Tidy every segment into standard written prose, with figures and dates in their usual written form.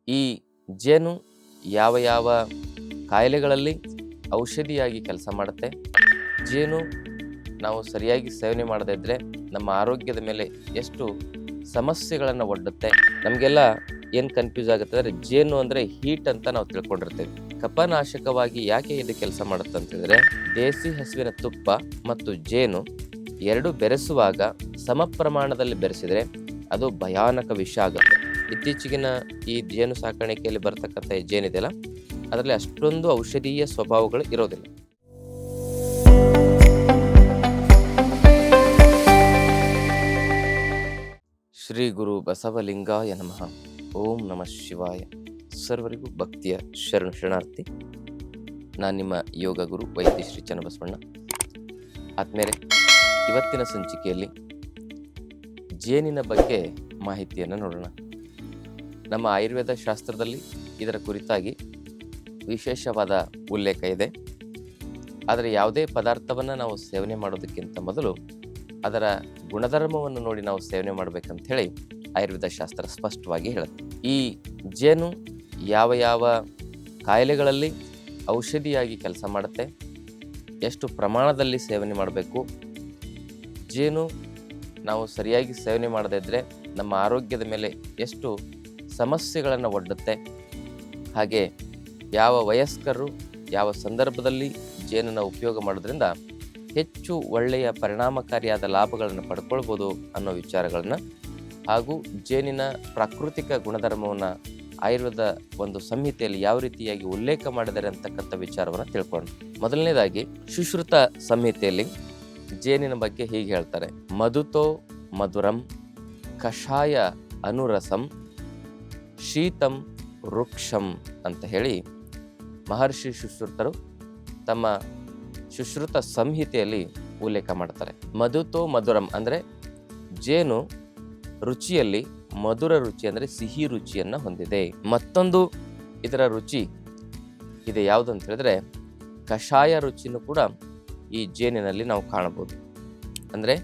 ಈ ಜೇನು ಯಾವ ಯಾವ ಕಾಯಿಲೆಗಳಲ್ಲಿ ಔಷಧಿಯಾಗಿ ಕೆಲಸ ಮಾಡುತ್ತೆ, ಜೇನು ನಾವು ಸರಿಯಾಗಿ ಸೇವನೆ ಮಾಡದೇ ಇದ್ದರೆ ನಮ್ಮ ಆರೋಗ್ಯದ ಮೇಲೆ ಎಷ್ಟು ಸಮಸ್ಯೆಗಳನ್ನು ಒಡ್ಡುತ್ತೆ. ನಮಗೆಲ್ಲ ಏನು ಕನ್ಫ್ಯೂಸ್ ಆಗುತ್ತೆ ಅಂದರೆ ಜೇನು ಅಂದರೆ ಹೀಟ್ ಅಂತ ನಾವು ತಿಳ್ಕೊಂಡಿರ್ತೇವೆ. ಕಫನಾಶಕವಾಗಿ ಯಾಕೆ ಇದು ಕೆಲಸ ಮಾಡುತ್ತೆ ಅಂತಂದರೆ, ದೇಸಿ ಹಸುವಿನ ತುಪ್ಪ ಮತ್ತು ಜೇನು ಎರಡು ಬೆರೆಸುವಾಗ ಸಮ ಪ್ರಮಾಣದಲ್ಲಿ ಬೆರೆಸಿದರೆ ಅದು ಭಯಾನಕ ವಿಷ ಆಗುತ್ತೆ. ಇತ್ತೀಚೆಗಿನ ಈ ಜೇನು ಸಾಕಾಣಿಕೆಯಲ್ಲಿ ಬರ್ತಕ್ಕಂಥ ಜೇನಿದೆಯಲ್ಲ, ಅದರಲ್ಲಿ ಅಷ್ಟೊಂದು ಔಷಧೀಯ ಸ್ವಭಾವಗಳು ಇರೋದಿಲ್ಲ. ಶ್ರೀ ಗುರು ಬಸವಲಿಂಗಾಯ ನಮಃ. ಓಂ ನಮಃ ಶಿವಾಯ. ಸರ್ವರಿಗೂ ಭಕ್ತಿಯ ಶರಣಾರ್ಥಿ. ನಾನು ನಿಮ್ಮ ಯೋಗ ಗುರು ವೈದ್ಯ ಶ್ರೀ ಚನ್ನಬಸವಣ್ಣ. ಆದ್ಮೇಲೆ ಇವತ್ತಿನ ಸಂಚಿಕೆಯಲ್ಲಿ ಜೇನಿನ ಬಗ್ಗೆ ಮಾಹಿತಿಯನ್ನು ನೋಡೋಣ. ನಮ್ಮ ಆಯುರ್ವೇದ ಶಾಸ್ತ್ರದಲ್ಲಿ ಇದರ ಕುರಿತಾಗಿ ವಿಶೇಷವಾದ ಉಲ್ಲೇಖ ಇದೆ. ಆದರೆ ಯಾವುದೇ ಪದಾರ್ಥವನ್ನು ನಾವು ಸೇವನೆ ಮಾಡೋದಕ್ಕಿಂತ ಮೊದಲು ಅದರ ಗುಣಧರ್ಮವನ್ನು ನೋಡಿ ನಾವು ಸೇವನೆ ಮಾಡಬೇಕಂತ ಹೇಳಿ ಆಯುರ್ವೇದ ಶಾಸ್ತ್ರ ಸ್ಪಷ್ಟವಾಗಿ ಹೇಳುತ್ತೆ. ಈ ಜೇನು ಯಾವ ಯಾವ ಕಾಯಿಲೆಗಳಲ್ಲಿ ಔಷಧಿಯಾಗಿ ಕೆಲಸ ಮಾಡುತ್ತೆ, ಎಷ್ಟು ಪ್ರಮಾಣದಲ್ಲಿ ಸೇವನೆ ಮಾಡಬೇಕು, ಜೇನು ನಾವು ಸರಿಯಾಗಿ ಸೇವನೆ ಮಾಡದೇ ಇದ್ದರೆ ನಮ್ಮ ಆರೋಗ್ಯದ ಮೇಲೆ ಎಷ್ಟು ಸಮಸ್ಯೆಗಳನ್ನು ಒಡ್ಡುತ್ತೆ, ಹಾಗೆ ಯಾವ ವಯಸ್ಕರು ಯಾವ ಸಂದರ್ಭದಲ್ಲಿ ಜೇನನ್ನು ಉಪಯೋಗ ಮಾಡೋದ್ರಿಂದ ಹೆಚ್ಚು ಒಳ್ಳೆಯ ಪರಿಣಾಮಕಾರಿಯಾದ ಲಾಭಗಳನ್ನು ಪಡ್ಕೊಳ್ಬೋದು ಅನ್ನೋ ವಿಚಾರಗಳನ್ನು, ಹಾಗೂ ಜೇನಿನ ಪ್ರಾಕೃತಿಕ ಗುಣಧರ್ಮವನ್ನು ಆಯುರ್ವೇದ ಒಂದು ಸಂಹಿತೆಯಲ್ಲಿ ಯಾವ ರೀತಿಯಾಗಿ ಉಲ್ಲೇಖ ಮಾಡಿದ್ದಾರೆ ಅಂತಕ್ಕಂಥ ವಿಚಾರವನ್ನು ತಿಳ್ಕೊಂಡು, ಮೊದಲನೇದಾಗಿ ಸುಶ್ರುತ ಸಂಹಿತೆಯಲ್ಲಿ ಜೇನಿನ ಬಗ್ಗೆ ಹೀಗೆ ಹೇಳ್ತಾರೆ: ಮಧುತೋ ಮಧುರಂ ಕಷಾಯ ಅನುರಸಂ ಶೀತಂ ವೃಕ್ಷಂ ಅಂತ ಹೇಳಿ ಮಹರ್ಷಿ ಸುಶ್ರುತರು ತಮ್ಮ ಸುಶ್ರುತ ಸಂಹಿತೆಯಲ್ಲಿ ಉಲ್ಲೇಖ ಮಾಡ್ತಾರೆ. ಮಧುತೋ ಮಧುರಂ ಅಂದರೆ ಜೇನು ರುಚಿಯಲ್ಲಿ ಮಧುರ ರುಚಿ ಅಂದರೆ ಸಿಹಿ ರುಚಿಯನ್ನು ಹೊಂದಿದೆ. ಮತ್ತೊಂದು ಇದರ ರುಚಿ ಇದೆ ಯಾವುದು ಅಂತ ಹೇಳಿದ್ರೆ ಕಷಾಯ ರುಚಿನೂ ಕೂಡ ಈ ಜೇನಿನಲ್ಲಿ ನಾವು ಕಾಣಬಹುದು. ಅಂದರೆ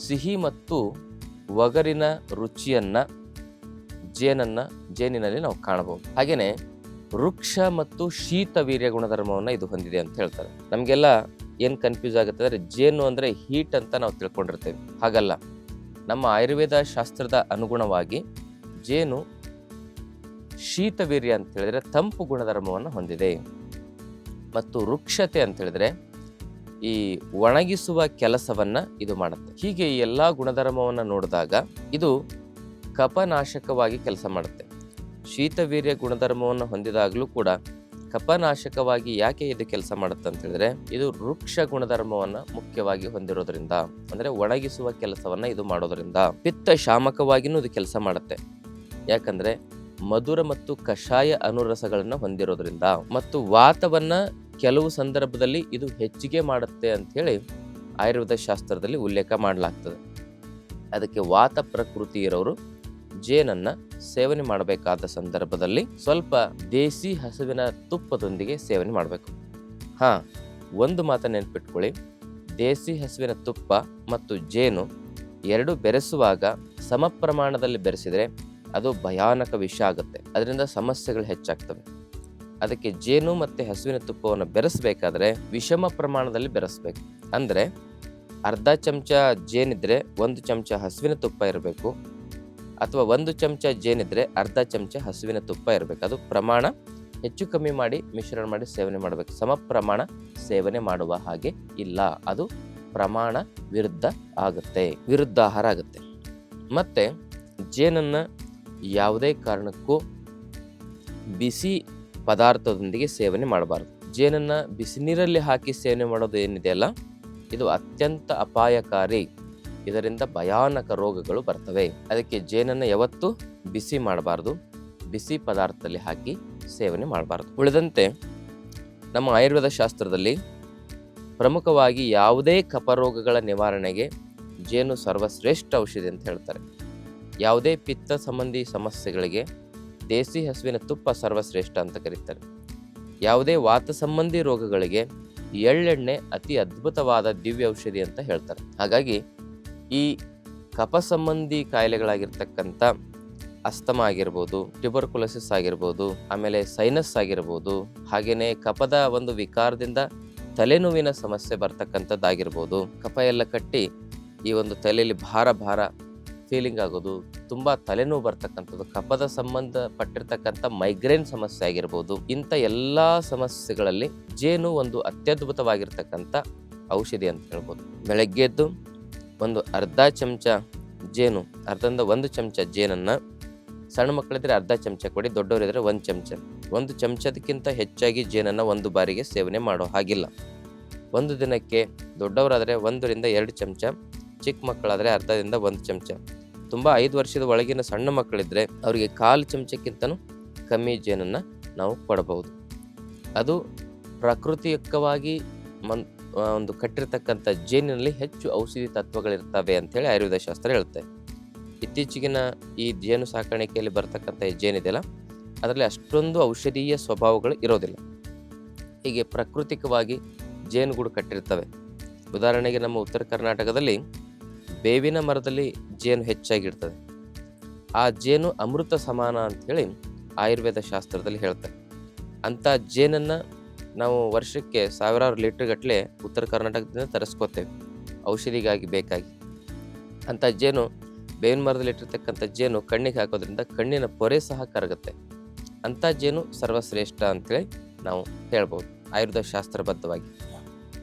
ಸಿಹಿ ಮತ್ತು ಒಗರಿನ ರುಚಿಯನ್ನ ಜೇನಿನಲ್ಲಿ ನಾವು ಕಾಣಬಹುದು. ಹಾಗೇನೆ ವೃಕ್ಷ ಮತ್ತು ಶೀತ ವೀರ್ಯ ಗುಣಧರ್ಮವನ್ನು ಇದು ಹೊಂದಿದೆ ಅಂತ ಹೇಳ್ತಾರೆ. ನಮಗೆಲ್ಲ ಏನು ಕನ್ಫ್ಯೂಸ್ ಆಗುತ್ತೆ ಅಂದರೆ ಜೇನು ಅಂದರೆ ಹೀಟ್ ಅಂತ ನಾವು ತಿಳ್ಕೊಂಡಿರ್ತೇವೆ. ಹಾಗಲ್ಲ, ನಮ್ಮ ಆಯುರ್ವೇದ ಶಾಸ್ತ್ರದ ಅನುಗುಣವಾಗಿ ಜೇನು ಶೀತ ವೀರ್ಯ ಅಂತ ಹೇಳಿದ್ರೆ ತಂಪು ಗುಣಧರ್ಮವನ್ನು ಹೊಂದಿದೆ. ಮತ್ತು ವೃಕ್ಷತೆ ಅಂತ ಹೇಳಿದ್ರೆ ಈ ಒಣಗಿಸುವ ಕೆಲಸವನ್ನ ಇದು ಮಾಡುತ್ತೆ. ಹೀಗೆ ಈ ಎಲ್ಲಾ ಗುಣಧರ್ಮವನ್ನು ನೋಡಿದಾಗ ಇದು ಕಫನಾಶಕವಾಗಿ ಕೆಲಸ ಮಾಡುತ್ತೆ. ಶೀತವೀರ್ಯ ಗುಣಧರ್ಮವನ್ನು ಹೊಂದಿದಾಗಲೂ ಕೂಡ ಕಫನಾಶಕವಾಗಿ ಯಾಕೆ ಇದು ಕೆಲಸ ಮಾಡುತ್ತೆ ಅಂತ ಹೇಳಿದ್ರೆ, ಇದು ವೃಕ್ಷ ಗುಣಧರ್ಮವನ್ನ ಮುಖ್ಯವಾಗಿ ಹೊಂದಿರೋದ್ರಿಂದ, ಅಂದ್ರೆ ಒಣಗಿಸುವ ಕೆಲಸವನ್ನ ಇದು ಮಾಡೋದ್ರಿಂದ. ಪಿತ್ತ ಶಾಮಕವಾಗಿನೂ ಇದು ಕೆಲಸ ಮಾಡುತ್ತೆ. ಯಾಕಂದ್ರೆ ಮಧುರ ಮತ್ತು ಕಷಾಯ ಅನುರಸಗಳನ್ನ ಹೊಂದಿರೋದ್ರಿಂದ, ಮತ್ತು ವಾತವನ್ನ ಕೆಲವು ಸಂದರ್ಭದಲ್ಲಿ ಇದು ಹೆಚ್ಚಿಗೆ ಮಾಡುತ್ತೆ ಅಂತ ಹೇಳಿ ಆಯುರ್ವೇದ ಶಾಸ್ತ್ರದಲ್ಲಿ ಉಲ್ಲೇಖ ಮಾಡಲಾಗ್ತದೆ. ಅದಕ್ಕೆ ವಾತ ಪ್ರಕೃತಿ ಇರೋರು ಜೇನನ್ನ ಸೇವನೆ ಮಾಡಬೇಕಾದ ಸಂದರ್ಭದಲ್ಲಿ ಸ್ವಲ್ಪ ದೇಸಿ ಹಸುವಿನ ತುಪ್ಪದೊಂದಿಗೆ ಸೇವನೆ ಮಾಡಬೇಕು. ಒಂದು ಮಾತನ್ನು ನೆನ್ಪಿಟ್ಕೊಳ್ಳಿ, ದೇಸಿ ಹಸುವಿನ ತುಪ್ಪ ಮತ್ತು ಜೇನು ಎರಡು ಬೆರೆಸುವಾಗ ಸಮ ಪ್ರಮಾಣದಲ್ಲಿ ಬೆರೆಸಿದರೆ ಅದು ಭಯಾನಕ ವಿಷ ಆಗುತ್ತೆ. ಅದರಿಂದ ಸಮಸ್ಯೆಗಳು ಹೆಚ್ಚಾಗ್ತವೆ. ಅದಕ್ಕೆ ಜೇನು ಮತ್ತೆ ಹಸುವಿನ ತುಪ್ಪವನ್ನು ಬೆರೆಸಬೇಕಾದ್ರೆ ವಿಷಮ ಪ್ರಮಾಣದಲ್ಲಿ ಬೆರೆಸಬೇಕು. ಅಂದರೆ ಅರ್ಧ ಚಮಚ ಜೇನಿದ್ರೆ 1 ಚಮಚ ಹಸುವಿನ ತುಪ್ಪ ಇರಬೇಕು, ಅಥವಾ 1 ಚಮಚ ಜೇನಿದ್ರೆ ಅರ್ಧ ಚಮಚ ಹಸುವಿನ ತುಪ್ಪ ಇರಬೇಕು. ಅದು ಪ್ರಮಾಣ ಹೆಚ್ಚು ಕಮ್ಮಿ ಮಾಡಿ ಮಿಶ್ರಣ ಮಾಡಿ ಸೇವನೆ ಮಾಡಬೇಕು. ಸಮ ಪ್ರಮಾಣ ಸೇವನೆ ಮಾಡುವ ಹಾಗೆ ಇಲ್ಲ, ಅದು ಪ್ರಮಾಣ ವಿರುದ್ಧ ಆಹಾರ ಆಗುತ್ತೆ. ಮತ್ತೆ ಜೇನನ್ನ ಯಾವುದೇ ಕಾರಣಕ್ಕೂ ಬಿಸಿ ಪದಾರ್ಥದೊಂದಿಗೆ ಸೇವನೆ ಮಾಡಬಾರ್ದು. ಜೇನನ್ನ ಬಿಸಿ ನೀರಲ್ಲಿ ಹಾಕಿ ಸೇವನೆ ಮಾಡೋದು ಏನಿದೆಯಲ್ಲ, ಇದು ಅತ್ಯಂತ ಅಪಾಯಕಾರಿ. ಇದರಿಂದ ಭಯಾನಕ ರೋಗಗಳು ಬರ್ತವೆ. ಅದಕ್ಕೆ ಜೇನನ್ನು ಯಾವತ್ತೂ ಬಿಸಿ ಮಾಡಬಾರ್ದು, ಬಿಸಿ ಪದಾರ್ಥದಲ್ಲಿ ಹಾಕಿ ಸೇವನೆ ಮಾಡಬಾರ್ದು. ಉಳಿದಂತೆ ನಮ್ಮ ಆಯುರ್ವೇದ ಶಾಸ್ತ್ರದಲ್ಲಿ ಪ್ರಮುಖವಾಗಿ ಯಾವುದೇ ಕಫರೋಗಗಳ ನಿವಾರಣೆಗೆ ಜೇನು ಸರ್ವಶ್ರೇಷ್ಠ ಔಷಧಿ ಅಂತ ಹೇಳ್ತಾರೆ. ಯಾವುದೇ ಪಿತ್ತ ಸಂಬಂಧಿ ಸಮಸ್ಯೆಗಳಿಗೆ ದೇಸಿ ಹಸುವಿನ ತುಪ್ಪ ಸರ್ವಶ್ರೇಷ್ಠ ಅಂತ ಕರೀತಾರೆ. ಯಾವುದೇ ವಾತ ಸಂಬಂಧಿ ರೋಗಗಳಿಗೆ ಎಳ್ಳೆಣ್ಣೆ ಅತಿ ಅದ್ಭುತವಾದ ದಿವ್ಯ ಔಷಧಿ ಅಂತ ಹೇಳ್ತಾರೆ. ಹಾಗಾಗಿ ಈ ಕಫ ಸಂಬಂಧಿ ಕಾಯಿಲೆಗಳಾಗಿರ್ತಕ್ಕಂಥ ಅಸ್ತಮ ಆಗಿರ್ಬೋದು, ಟ್ಯೂಬರ್ಕುಲೋಸಿಸ್ ಆಗಿರ್ಬೋದು, ಆಮೇಲೆ ಸೈನಸ್ ಆಗಿರ್ಬೋದು, ಹಾಗೇನೆ ಕಫದ ಒಂದು ವಿಕಾರದಿಂದ ತಲೆನೋವಿನ ಸಮಸ್ಯೆ ಬರ್ತಕ್ಕಂಥದ್ದಾಗಿರ್ಬೋದು. ಕಫ ಎಲ್ಲ ಕಟ್ಟಿ ಈ ಒಂದು ತಲೆಯಲ್ಲಿ ಭಾರ ಫೀಲಿಂಗ್ ಆಗೋದು, ತುಂಬ ತಲೆನೋವು ಬರ್ತಕ್ಕಂಥದ್ದು, ಕಫದ ಸಂಬಂಧಪಟ್ಟಿರ್ತಕ್ಕಂಥ ಮೈಗ್ರೇನ್ ಸಮಸ್ಯೆ ಆಗಿರ್ಬೋದು. ಇಂಥ ಎಲ್ಲ ಸಮಸ್ಯೆಗಳಲ್ಲಿ ಜೇನು ಒಂದು ಅತ್ಯದ್ಭುತವಾಗಿರ್ತಕ್ಕಂಥ ಔಷಧಿ ಅಂತ ಹೇಳ್ಬೋದು. ಬೆಳಗ್ಗೆ ಎದ್ದು ಒಂದು ಅರ್ಧ ಚಮಚ ಜೇನು, ಅರ್ಧದಿಂದ 1 ಚಮಚ ಜೇನನ್ನು, ಸಣ್ಣ ಮಕ್ಕಳಿದ್ರೆ ಅರ್ಧ ಚಮಚ ಕೊಡಿ, ದೊಡ್ಡವರಿದ್ರೆ 1 ಚಮಚ. 1 ಚಮಚದಕ್ಕಿಂತ ಹೆಚ್ಚಾಗಿ ಜೇನನ್ನು ಒಂದು ಬಾರಿಗೆ ಸೇವನೆ ಮಾಡೋ ಹಾಗಿಲ್ಲ. ಒಂದು ದಿನಕ್ಕೆ ದೊಡ್ಡವರಾದರೆ 1ರಿಂದ 2 ಚಮಚ, ಚಿಕ್ಕ ಮಕ್ಕಳಾದರೆ ಅರ್ಧದಿಂದ 1 ಚಮಚ. ತುಂಬ 5 ವರ್ಷದ ಒಳಗಿನ ಸಣ್ಣ ಮಕ್ಕಳಿದ್ರೆ ಅವರಿಗೆ 1/4 ಚಮಚಕ್ಕಿಂತನೂ ಕಮ್ಮಿ ಜೇನನ್ನು ನಾವು ಕೊಡಬಹುದು. ಅದು ಪ್ರಾಕೃತಿಕವಾಗಿ ಒಂದು ಕಟ್ಟಿರ್ತಕ್ಕಂಥ ಜೇನಿನಲ್ಲಿ ಹೆಚ್ಚು ಔಷಧಿ ತತ್ವಗಳಿರ್ತವೆ ಅಂಥೇಳಿ ಆಯುರ್ವೇದ ಶಾಸ್ತ್ರ ಹೇಳುತ್ತೆ. ಇತ್ತೀಚೆಗಿನ ಈ ಜೇನು ಸಾಕಾಣಿಕೆಯಲ್ಲಿ ಬರ್ತಕ್ಕಂಥ ಈ ಜೇನಿದೆಯಲ್ಲ, ಅದರಲ್ಲಿ ಅಷ್ಟೊಂದು ಔಷಧೀಯ ಸ್ವಭಾವಗಳು ಇರೋದಿಲ್ಲ. ಹೀಗೆ ಪ್ರಾಕೃತಿಕವಾಗಿ ಜೇನುಗೂಡು ಕಟ್ಟಿರ್ತವೆ. ಉದಾಹರಣೆಗೆ ನಮ್ಮ ಉತ್ತರ ಕರ್ನಾಟಕದಲ್ಲಿ ಬೇವಿನ ಮರದಲ್ಲಿ ಜೇನು ಹೆಚ್ಚಾಗಿರ್ತದೆ. ಆ ಜೇನು ಅಮೃತ ಸಮಾನ ಅಂಥೇಳಿ ಆಯುರ್ವೇದ ಶಾಸ್ತ್ರದಲ್ಲಿ ಹೇಳ್ತಾರೆ. ಅಂಥ ಜೇನನ್ನು ನಾವು ವರ್ಷಕ್ಕೆ 1000 ಲೀಟರ್ ಗಟ್ಟಲೆ ಉತ್ತರ ಕರ್ನಾಟಕದಿಂದ ತರಿಸ್ಕೋತೇವೆ ಔಷಧಿಗಾಗಿ ಬೇಕಾಗಿ. ಅಂಥ ಜೇನು, ಬೇವಿನ ಮರದಲ್ಲಿ ಇಟ್ಟಿರ್ತಕ್ಕಂಥ ಜೇನು ಕಣ್ಣಿಗೆ ಹಾಕೋದ್ರಿಂದ ಕಣ್ಣಿನ ಪೊರೆ ಸಹ ಕರಗುತ್ತೆ. ಅಂಥ ಜೇನು ಸರ್ವಶ್ರೇಷ್ಠ ಅಂಥೇಳಿ ನಾವು ಹೇಳ್ಬೋದು ಆಯುರ್ವೇದ ಶಾಸ್ತ್ರಬದ್ಧವಾಗಿ.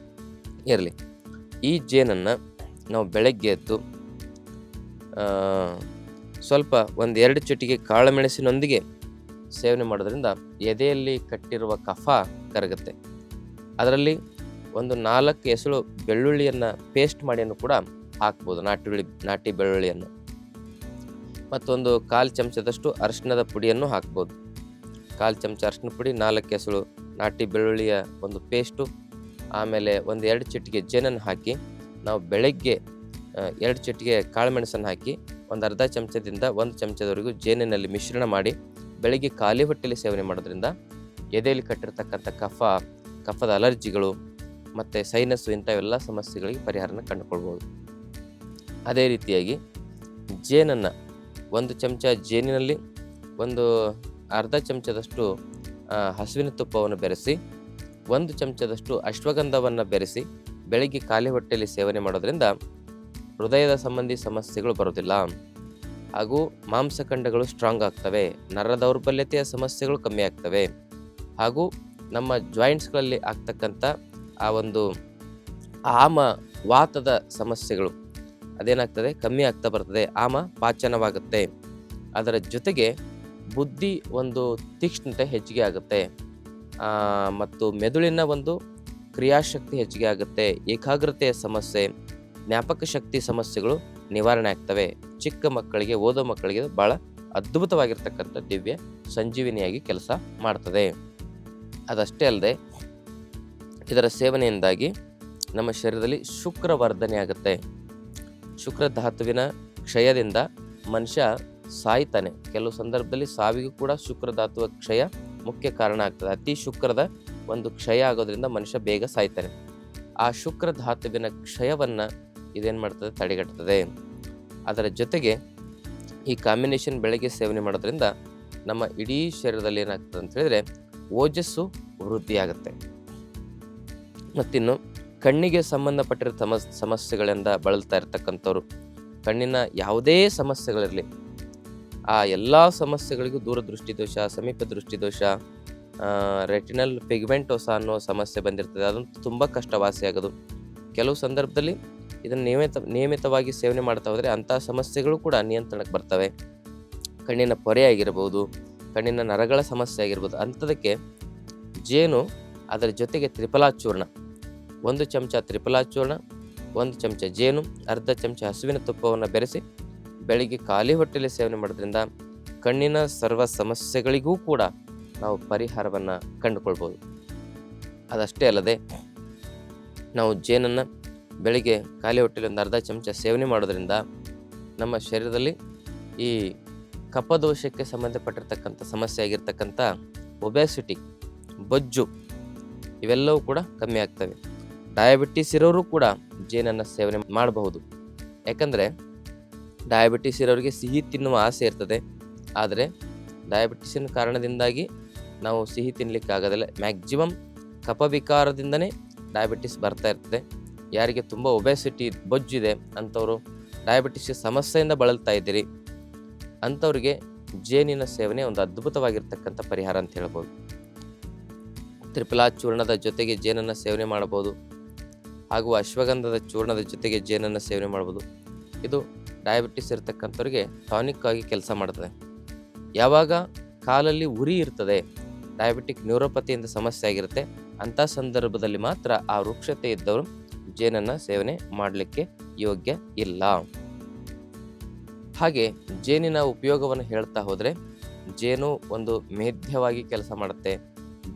ಇರಲಿ, ಈ ಜೇನನ್ನು ನಾವು ಬೆಳಗ್ಗೆ ಎದ್ದು ಸ್ವಲ್ಪ 1-2 ಚಿಟಿಕೆ ಕಾಳುಮೆಣಸಿನೊಂದಿಗೆ ಸೇವನೆ ಮಾಡೋದ್ರಿಂದ ಎದೆಯಲ್ಲಿ ಕಟ್ಟಿರುವ ಕಫ ಕರಗುತ್ತೆ. ಅದರಲ್ಲಿ ಒಂದು 4 ಎಸಳು ಬೆಳ್ಳುಳ್ಳಿಯನ್ನು ಪೇಸ್ಟ್ ಮಾಡಿಯನ್ನು ಕೂಡ ಹಾಕ್ಬೋದು, ನಾಟಿ ಬೆಳ್ಳುಳ್ಳಿಯನ್ನು. ಮತ್ತೊಂದು 1/4 ಚಮಚದಷ್ಟು ಅರಿಶಿಣದ ಪುಡಿಯನ್ನು ಹಾಕ್ಬೋದು. 1/4 ಚಮಚ ಅರಿಶಿಣ ಪುಡಿ, 4 ಎಸಳು ನಾಟಿ ಬೆಳ್ಳುಳ್ಳಿಯ ಒಂದು ಪೇಸ್ಟು, ಆಮೇಲೆ 1-2 ಚಿಟಿಕೆ ಜೇನನ್ನು ಹಾಕಿ ನಾವು ಬೆಳಗ್ಗೆ 2 ಚಿಟಿಕೆ ಕಾಳುಮೆಣಸನ್ನು ಹಾಕಿ ಒಂದು ಅರ್ಧ ಚಮಚದಿಂದ 1 ಚಮಚದವರೆಗೂ ಜೇನಿನಲ್ಲಿ ಮಿಶ್ರಣ ಮಾಡಿ ಬೆಳಗ್ಗೆ ಖಾಲಿ ಹೊಟ್ಟೆಯಲ್ಲಿ ಸೇವನೆ ಮಾಡೋದ್ರಿಂದ ಎದೆಯಲ್ಲಿ ಕಟ್ಟಿರ್ತಕ್ಕಂಥ ಕಫದ ಅಲರ್ಜಿಗಳು ಮತ್ತು ಸೈನಸ್ಸು ಇಂಥವೆಲ್ಲ ಸಮಸ್ಯೆಗಳಿಗೆ ಪರಿಹಾರನ ಕಂಡುಕೊಳ್ಬೋದು. ಅದೇ ರೀತಿಯಾಗಿ ಜೇನನ್ನು 1 ಚಮಚ ಜೇನಿನಲ್ಲಿ ಒಂದು ಅರ್ಧ ಚಮಚದಷ್ಟು ಹಸುವಿನ ತುಪ್ಪವನ್ನು ಬೆರೆಸಿ, 1 ಚಮಚದಷ್ಟು ಅಶ್ವಗಂಧವನ್ನು ಬೆರೆಸಿ ಬೆಳಗ್ಗೆ ಖಾಲಿ ಹೊಟ್ಟೆಯಲ್ಲಿ ಸೇವನೆ ಮಾಡೋದ್ರಿಂದ ಹೃದಯದ ಸಂಬಂಧಿ ಸಮಸ್ಯೆಗಳು ಬರೋದಿಲ್ಲ, ಹಾಗೂ ಮಾಂಸಖಂಡಗಳು ಸ್ಟ್ರಾಂಗ್ ಆಗ್ತವೆ, ನರ ದೌರ್ಬಲ್ಯತೆಯ ಸಮಸ್ಯೆಗಳು ಕಮ್ಮಿ ಆಗ್ತವೆ, ಹಾಗೂ ನಮ್ಮ ಜಾಯಿಂಟ್ಸ್ಗಳಲ್ಲಿ ಆಗ್ತಕ್ಕಂಥ ಆ ಒಂದು ಆಮ ವಾತದ ಸಮಸ್ಯೆಗಳು ಅದೇನಾಗ್ತದೆ ಕಮ್ಮಿ ಆಗ್ತಾ ಬರ್ತದೆ, ಆಮ ಪಾಚನವಾಗುತ್ತೆ. ಅದರ ಜೊತೆಗೆ ಬುದ್ಧಿ ಒಂದು ತೀಕ್ಷ್ಣತೆ ಹೆಚ್ಚಿಗೆ ಆಗುತ್ತೆ, ಮತ್ತು ಮೆದುಳಿನ ಒಂದು ಕ್ರಿಯಾಶಕ್ತಿ ಹೆಚ್ಚಿಗೆ ಆಗುತ್ತೆ, ಏಕಾಗ್ರತೆಯ ಸಮಸ್ಯೆ, ಜ್ಞಾಪಕ ಶಕ್ತಿ ಸಮಸ್ಯೆಗಳು ನಿವಾರಣೆ ಆಗ್ತವೆ. ಚಿಕ್ಕ ಮಕ್ಕಳಿಗೆ, ಓದೋ ಮಕ್ಕಳಿಗೆ ಭಾಳ ಅದ್ಭುತವಾಗಿರ್ತಕ್ಕಂಥ ದಿವ್ಯ ಸಂಜೀವಿನಿಯಾಗಿ ಕೆಲಸ ಮಾಡ್ತದೆ. ಅದಷ್ಟೇ ಅಲ್ಲದೆ ಇದರ ಸೇವನೆಯಿಂದಾಗಿ ನಮ್ಮ ಶರೀರದಲ್ಲಿ ಶುಕ್ರ ವರ್ಧನೆ ಆಗುತ್ತೆ. ಶುಕ್ರ ಧಾತುವಿನ ಕ್ಷಯದಿಂದ ಮನುಷ್ಯ ಸಾಯ್ತಾನೆ. ಕೆಲವು ಸಂದರ್ಭದಲ್ಲಿ ಸಾವಿಗೂ ಕೂಡ ಶುಕ್ರ ಧಾತುವ ಕ್ಷಯ ಮುಖ್ಯ ಕಾರಣ ಆಗ್ತದೆ. ಅತಿ ಶುಕ್ರದ ಒಂದು ಕ್ಷಯ ಆಗೋದ್ರಿಂದ ಮನುಷ್ಯ ಬೇಗ ಸಾಯ್ತಾನೆ. ಆ ಶುಕ್ರ ಧಾತುವಿನ ಕ್ಷಯವನ್ನು ಇದೇನು ಮಾಡ್ತದೆ, ತಡೆಗಟ್ಟುತ್ತದೆ. ಅದರ ಜೊತೆಗೆ ಈ ಕಾಂಬಿನೇಷನ್ ಬೆಳಗ್ಗೆ ಸೇವನೆ ಮಾಡೋದ್ರಿಂದ ನಮ್ಮ ಇಡೀ ಶರೀರದಲ್ಲಿ ಏನಾಗ್ತದೆ ಅಂತ ಹೇಳಿದ್ರೆ ಓಜಸ್ಸು ವೃದ್ಧಿಯಾಗುತ್ತೆ. ಮತ್ತಿನ್ನು ಕಣ್ಣಿಗೆ ಸಂಬಂಧಪಟ್ಟಿರೋ ಸಮಸ್ಯೆಗಳಿಂದ ಬಳಲ್ತಾ ಇರ್ತಕ್ಕಂಥವ್ರು, ಕಣ್ಣಿನ ಯಾವುದೇ ಸಮಸ್ಯೆಗಳಿರಲಿ, ಆ ಎಲ್ಲ ಸಮಸ್ಯೆಗಳಿಗೂ ದೂರದೃಷ್ಟಿ ದೋಷ, ಸಮೀಪ ದೃಷ್ಟಿ ದೋಷ, ರೆಟಿನಲ್ ಪಿಗ್ಮೆಂಟೋಸ ಅನ್ನೋ ಸಮಸ್ಯೆ ಬಂದಿರ್ತದೆ. ಅದಂತೂ ತುಂಬ ಕಷ್ಟವಾಸಿಯಾಗೋದು. ಕೆಲವು ಸಂದರ್ಭದಲ್ಲಿ ಇದನ್ನು ನಿಯಮಿತವಾಗಿ ಸೇವನೆ ಮಾಡ್ತಾ ಹೋದರೆ ಅಂಥ ಸಮಸ್ಯೆಗಳು ಕೂಡ ನಿಯಂತ್ರಣಕ್ಕೆ ಬರ್ತವೆ. ಕಣ್ಣಿನ ಪೊರೆ ಆಗಿರ್ಬೋದು, ಕಣ್ಣಿನ ನರಗಳ ಸಮಸ್ಯೆ ಆಗಿರ್ಬೋದು, ಅಂಥದಕ್ಕೆ ಜೇನು ಅದರ ಜೊತೆಗೆ ತ್ರಿಫಲಾಚೂರ್ಣ, 1 ಚಮಚ ತ್ರಿಫಲಾಚೂರ್ಣ, 1 ಚಮಚ ಜೇನು, ಅರ್ಧ ಚಮಚ ಹಸುವಿನ ತುಪ್ಪವನ್ನು ಬೆರೆಸಿ ಬೆಳಿಗ್ಗೆ ಖಾಲಿ ಹೊಟ್ಟೆಯಲ್ಲಿ ಸೇವನೆ ಮಾಡೋದ್ರಿಂದ ಕಣ್ಣಿನ ಸರ್ವ ಸಮಸ್ಯೆಗಳಿಗೂ ಕೂಡ ನಾವು ಪರಿಹಾರವನ್ನು ಕಂಡುಕೊಳ್ಬೋದು. ಅದಷ್ಟೇ ಅಲ್ಲದೆ ನಾವು ಜೇನನ್ನು ಬೆಳಿಗ್ಗೆ ಖಾಲಿ ಹೊಟ್ಟೆಯಲ್ಲಿ ಒಂದು ಅರ್ಧ ಚಮಚ ಸೇವನೆ ಮಾಡೋದ್ರಿಂದ ನಮ್ಮ ಶರೀರದಲ್ಲಿ ಈ ಕಫದೋಷಕ್ಕೆ ಸಂಬಂಧಪಟ್ಟಿರ್ತಕ್ಕಂಥ ಸಮಸ್ಯೆ ಆಗಿರ್ತಕ್ಕಂಥ ಒಬೆಸಿಟಿ, ಬೊಜ್ಜು, ಇವೆಲ್ಲವೂ ಕೂಡ ಕಮ್ಮಿ ಆಗ್ತವೆ. ಡಯಾಬಿಟಿಸ್ ಇರೋರು ಕೂಡ ಜೇನನ್ನು ಸೇವನೆ ಮಾಡಬಹುದು. ಯಾಕಂದರೆ ಡಯಾಬಿಟಿಸ್ ಇರೋರಿಗೆ ಸಿಹಿ ತಿನ್ನುವ ಆಸೆ ಇರ್ತದೆ. ಆದರೆ ಡಯಾಬಿಟಿಸಿನ ಕಾರಣದಿಂದಾಗಿ ನಾವು ಸಿಹಿ ತಿನ್ನಲಿಕ್ಕೆ ಆಗೋದಿಲ್ಲ. ಮ್ಯಾಕ್ಸಿಮಮ್ ಕಫವಿಕಾರದಿಂದನೇ ಡಯಾಬಿಟಿಸ್ ಬರ್ತಾ ಇರ್ತದೆ. ಯಾರಿಗೆ ತುಂಬ ಒಬೆಸಿಟಿ ಬೊಜ್ಜಿದೆ ಅಂಥವರು ಡಯಾಬಿಟಿಸ್ ಸಮಸ್ಯೆಯಿಂದ ಬಳಲ್ತಾ ಇದ್ದೀರಿ ಅಂಥವ್ರಿಗೆ ಜೇನಿನ ಸೇವನೆ ಒಂದು ಅದ್ಭುತವಾಗಿರ್ತಕ್ಕಂಥ ಪರಿಹಾರ ಅಂತ ಹೇಳ್ಬೋದು. ತ್ರಿಫಲಾ ಚೂರ್ಣದ ಜೊತೆಗೆ ಜೇನನ್ನು ಸೇವನೆ ಮಾಡಬಹುದು, ಹಾಗೂ ಅಶ್ವಗಂಧದ ಚೂರ್ಣದ ಜೊತೆಗೆ ಜೇನನ್ನು ಸೇವನೆ ಮಾಡ್ಬೋದು. ಇದು ಡಯಾಬಿಟಿಸ್ ಇರತಕ್ಕಂಥವ್ರಿಗೆ ಟಾನಿಕ್ ಆಗಿ ಕೆಲಸ ಮಾಡ್ತದೆ. ಯಾವಾಗ ಕಾಲಲ್ಲಿ ಉರಿ ಇರ್ತದೆ, ಡಯಾಬಿಟಿಕ್ ನ್ಯೂರೋಪತಿಯಿಂದ ಸಮಸ್ಯೆ ಆಗಿರುತ್ತೆ, ಅಂಥ ಸಂದರ್ಭದಲ್ಲಿ ಮಾತ್ರ ಆ ವೃಕ್ಷತೆ ಇದ್ದವರು ಜೇನನ್ನು ಸೇವನೆ ಮಾಡಲಿಕ್ಕೆ ಯೋಗ್ಯ ಇಲ್ಲ. ಹಾಗೆ ಜೇನಿನ ಉಪಯೋಗವನ್ನು ಹೇಳ್ತಾ ಹೋದರೆ, ಜೇನು ಒಂದು ಮೇಧ್ಯವಾಗಿ ಕೆಲಸ ಮಾಡುತ್ತೆ,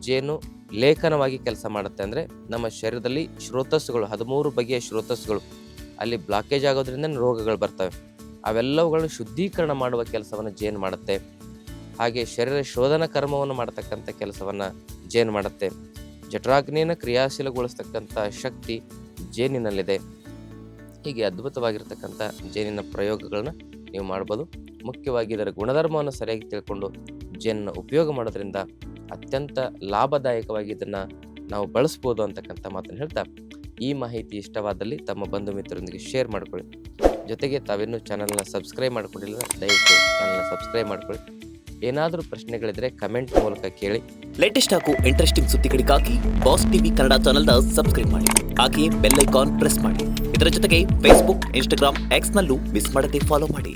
ಜೇನು ಲೇಖನವಾಗಿ ಕೆಲಸ ಮಾಡುತ್ತೆ. ಅಂದರೆ ನಮ್ಮ ಶರೀರದಲ್ಲಿ ಶ್ರೋತಸ್ಸುಗಳು 13 ಬಗೆಯ ಶ್ರೋತಸ್ಸುಗಳು ಅಲ್ಲಿ ಬ್ಲಾಕೇಜ್ ಆಗೋದ್ರಿಂದ ರೋಗಗಳು ಬರ್ತವೆ. ಅವೆಲ್ಲವುಗಳನ್ನು ಶುದ್ಧೀಕರಣ ಮಾಡುವ ಕೆಲಸವನ್ನು ಜೇನು ಮಾಡುತ್ತೆ. ಹಾಗೆ ಶರೀರ ಶೋಧನ ಕರ್ಮವನ್ನು ಮಾಡತಕ್ಕಂಥ ಕೆಲಸವನ್ನು ಜೇನು ಮಾಡುತ್ತೆ. ಜಠರಾಗ್ನಿಯನ್ನು ಕ್ರಿಯಾಶೀಲಗೊಳಿಸ್ತಕ್ಕಂಥ ಶಕ್ತಿ ಜೇನಿನಲ್ಲಿದೆ. ಹೀಗೆ ಅದ್ಭುತವಾಗಿರ್ತಕ್ಕಂಥ ಜೇನಿನ ಪ್ರಯೋಗಗಳನ್ನ ನೀವು ಮಾಡ್ಬೋದು. ಮುಖ್ಯವಾಗಿ ಇದರ ಗುಣಧರ್ಮವನ್ನು ಸರಿಯಾಗಿ ತಿಳ್ಕೊಂಡು ಜೇನನ್ನು ಉಪಯೋಗ ಮಾಡೋದ್ರಿಂದ ಅತ್ಯಂತ ಲಾಭದಾಯಕವಾಗಿ ಇದನ್ನು ನಾವು ಬಳಸ್ಬೋದು ಅಂತಕ್ಕಂಥ ಮಾತನ್ನು ಹೇಳ್ತಾ, ಈ ಮಾಹಿತಿ ಇಷ್ಟವಾದಲ್ಲಿ ತಮ್ಮ ಬಂಧು ಮಿತ್ರರೊಂದಿಗೆ ಶೇರ್ ಮಾಡ್ಕೊಳ್ಳಿ. ಜೊತೆಗೆ ತಾವಿನ್ನೂ ಚಾನಲ್ನ ಸಬ್ಸ್ಕ್ರೈಬ್ ಮಾಡ್ಕೊಂಡಿಲ್ಲ, ದಯವಿಟ್ಟು ಚಾನಲ್ನ ಸಬ್ಸ್ಕ್ರೈಬ್ ಮಾಡ್ಕೊಳ್ಳಿ. ಏನಾದರೂ ಪ್ರಶ್ನೆಗಳಿದ್ರೆ ಕಮೆಂಟ್ ಮೂಲಕ ಕೇಳಿ. ಲೇಟೆಸ್ಟ್ ಹಾಗೂ ಇಂಟ್ರೆಸ್ಟಿಂಗ್ ಸುದ್ದಿಗಳಿಗಾಗಿ ಬಾಸ್ ಟಿವಿ ಕನ್ನಡ ಚಾನೆಲ್ನ ಸಬ್ಸ್ಕ್ರೈಬ್ ಮಾಡಿ. ಹಾಗೆಯೇ ಬೆಲ್ ಐಕಾನ್ ಪ್ರೆಸ್ ಮಾಡಿ. ಇದರ ಜೊತೆಗೆ ಫೇಸ್ಬುಕ್, ಇನ್ಸ್ಟಾಗ್ರಾಮ್, ಎಕ್ಸ್ನಲ್ಲೂ ಮಿಸ್ ಮಾಡದೆ ಫಾಲೋ ಮಾಡಿ.